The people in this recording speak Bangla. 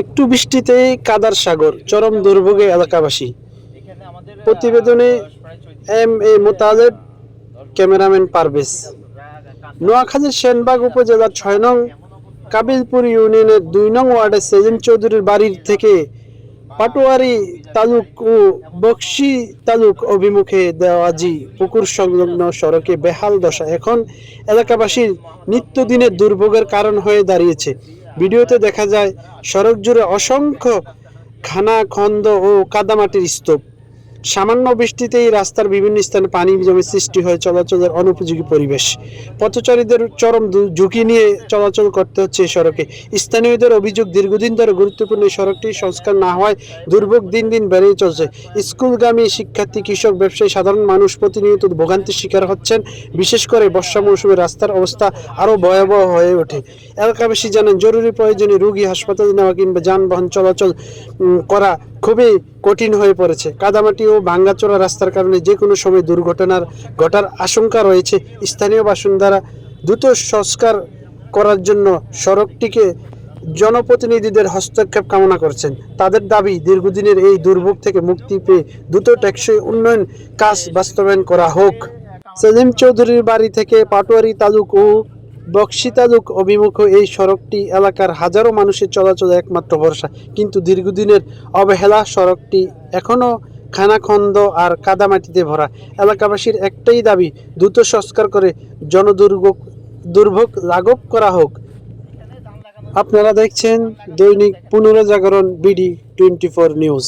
একটু বৃষ্টিতেই কাদার সাগর, চরম দুর্ভোগে এলাকাবাসী। প্রতিবেদনে M A Motaleb, cameraman Parvez. নোয়াখালীর সেনবাগ উপজেলার ৬ নং কাবিলপুর ইউনিয়নের ২ নং ওয়ার্ডের সেলিম চৌধুরীর বাড়ির থেকে পাটোয়ারি তালুক ও বকশী তালুক অভিমুখে দেওয়াজি পুকুর সংলগ্ন সড়কে বেহাল দশা এখন এলাকাবাসীর নিত্যদিনের দুর্ভোগের কারণ হয়ে দাঁড়িয়েছে। ভিডিওতে দেখা যায় সড়ক জুড়ে অসংখ্য খানাখন্দ ও কাদামাটির স্তূপ। সামান্য বৃষ্টিতেই রাস্তার বিভিন্ন স্থানে পানি জমে সৃষ্টি হয় চলাচলের অনুপযোগী পরিবেশ। পথচারীদের চরম ঝুঁকি নিয়ে চলাচল করতে হচ্ছে এই সড়কে। স্থানীয়দের অভিযোগ, দীর্ঘদিন ধরে গুরুত্বপূর্ণ এই সড়কটি সংস্কার না হওয়ায় দুর্ভোগ দিন দিন বেড়েই চলছে। স্কুলগামী শিক্ষার্থী, কৃষক, ব্যবসায়ী, সাধারণ মানুষ প্রতিনিয়ত ভোগান্তির শিকার হচ্ছেন। বিশেষ করে বর্ষা মৌসুমে রাস্তার অবস্থা আরও ভয়াবহ হয়ে ওঠে। এলাকাবাসী জানান, জরুরি প্রয়োজনে রোগী হাসপাতালে নেওয়া কিংবা যানবাহন চলাচল করা খুবই কঠিন হয়ে পড়েছে। কাদামাটি ও ভাঙ্গাচোরা রাস্তার কারণে যে কোনো সময় ঘটার আশঙ্কা রয়েছে। স্থানীয় বাসিন্দারা দ্রুত সংস্কার করার জন্য সড়কটিকে জনপ্রতিনিধিদের হস্তক্ষেপ কামনা করছেন। তাদের দাবি, দীর্ঘদিনের এই দুর্ভোগ থেকে মুক্তি পেয়ে দ্রুত টেকসই উন্নয়ন কাজ বাস্তবায়ন করা হোক। সেলিম চৌধুরীর বাড়ি থেকে পাটোয়ারি তালুক ও বকশী তালুক অভিমুখে এই সড়কটি এলাকার হাজারো মানুষের চলাচলে একমাত্র ভরসা। কিন্তু দীর্ঘদিনের অবহেলা সড়কটি এখনও খানাখন্দ আর কাদামাটিতে ভরা। এলাকাবাসীর একটাই দাবি, দ্রুত সংস্কার করে দুর্ভোগ লাঘব করা হোক। আপনারা দেখছেন দৈনিক পুনর্জাগরণ BD24 নিউজ।